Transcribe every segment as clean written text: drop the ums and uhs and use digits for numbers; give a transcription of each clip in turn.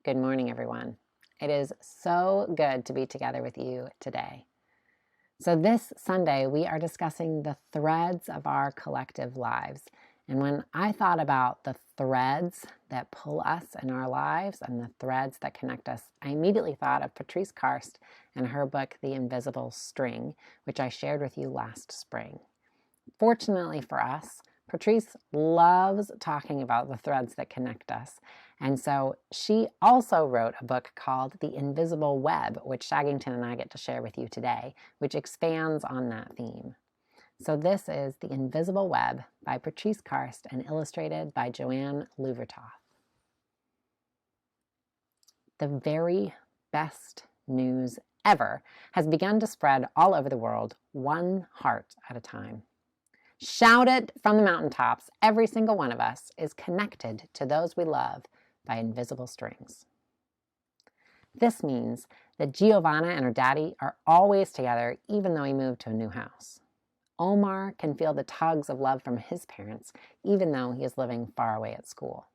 Good morning, everyone. It is so good to be together with you today. So this Sunday, we are discussing the threads of our collective lives. And when I thought about the threads that pull us in our lives and the threads that connect us, I immediately thought of Patrice Karst and her book, The Invisible String, which I shared with you last spring. Fortunately for us, Patrice loves talking about the threads that connect us. And so she also wrote a book called The Invisible Web, which Shaggington and I get to share with you today, which expands on that theme. So this is The Invisible Web by Patrice Karst and illustrated by Joanne Lew-Vriethoff. The very best news ever has begun to spread all over the world, one heart at a time. Shout it from the mountaintops. Every single one of us is connected to those we love by invisible strings. This means that Giovanna and her daddy are always together, even though he moved to a new house. Omar can feel the tugs of love from his parents, even though he is living far away at school.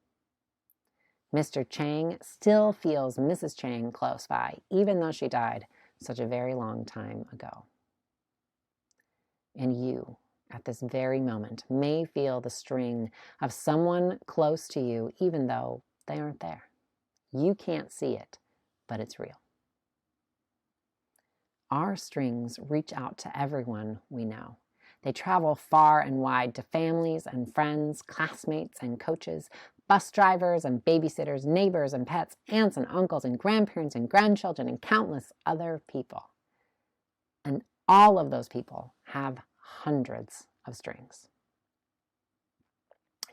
Mr. Chang still feels Mrs. Chang close by, even though she died such a very long time ago. And you, at this very moment, may feel the string of someone close to you, even though they aren't there. You can't see it, but it's real. Our strings reach out to everyone we know. They travel far and wide to families and friends, classmates and coaches, bus drivers and babysitters, neighbors and pets, aunts and uncles and grandparents and grandchildren and countless other people. And all of those people have hundreds of strings.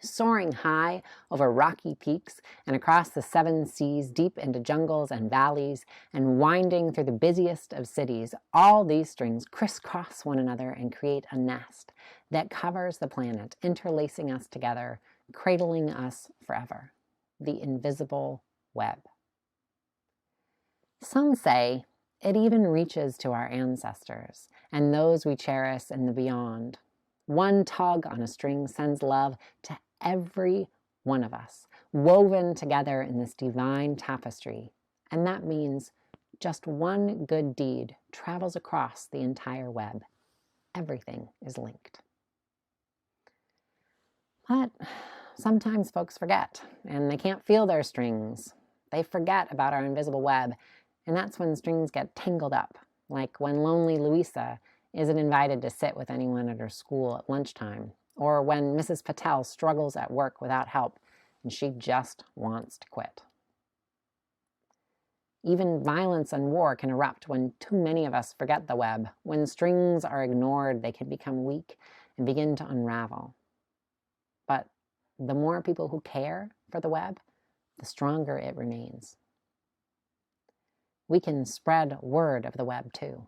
Soaring high over rocky peaks and across the 7 seas, deep into jungles and valleys, and winding through the busiest of cities, all these strings crisscross one another and create a nest that covers the planet, interlacing us together, cradling us forever. The invisible web. Some say it even reaches to our ancestors and those we cherish in the beyond. One tug on a string sends love to every one of us, woven together in this divine tapestry. And that means just one good deed travels across the entire web. Everything is linked. But sometimes folks forget, and they can't feel their strings. They forget about our invisible web, and that's when strings get tangled up, like when lonely Louisa isn't invited to sit with anyone at her school at lunchtime, or when Mrs. Patel struggles at work without help and she just wants to quit. Even violence and war can erupt when too many of us forget the web. When strings are ignored, they can become weak and begin to unravel. But the more people who care for the web, the stronger it remains. We can spread word of the web too.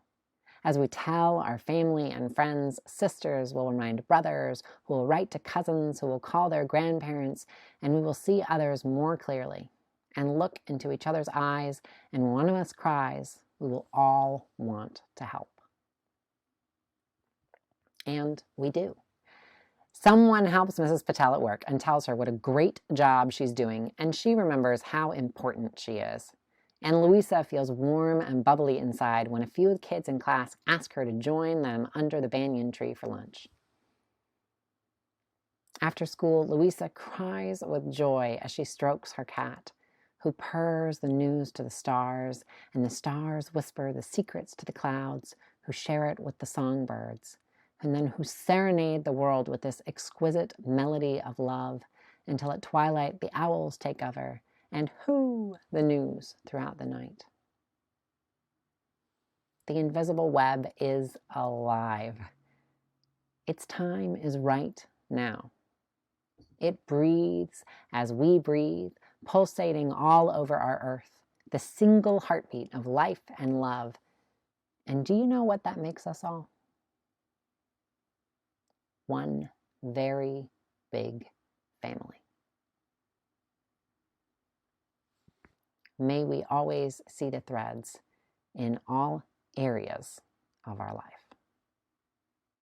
As we tell our family and friends, sisters will remind brothers, who will write to cousins, who will call their grandparents, and we will see others more clearly and look into each other's eyes, and when one of us cries, we will all want to help. And we do. Someone helps Mrs. Patel at work and tells her what a great job she's doing, and she remembers how important she is. And Louisa feels warm and bubbly inside when a few of the kids in class ask her to join them under the banyan tree for lunch. After school, Louisa cries with joy as she strokes her cat, who purrs the news to the stars, and the stars whisper the secrets to the clouds, who share it with the songbirds, and then who serenade the world with this exquisite melody of love until at twilight the owls take over and hoo the news throughout the night. The invisible web is alive. Its time is right now. It breathes as we breathe, pulsating all over our earth, the single heartbeat of life and love. And do you know what that makes us all? One very big family. May we always see the threads in all areas of our life.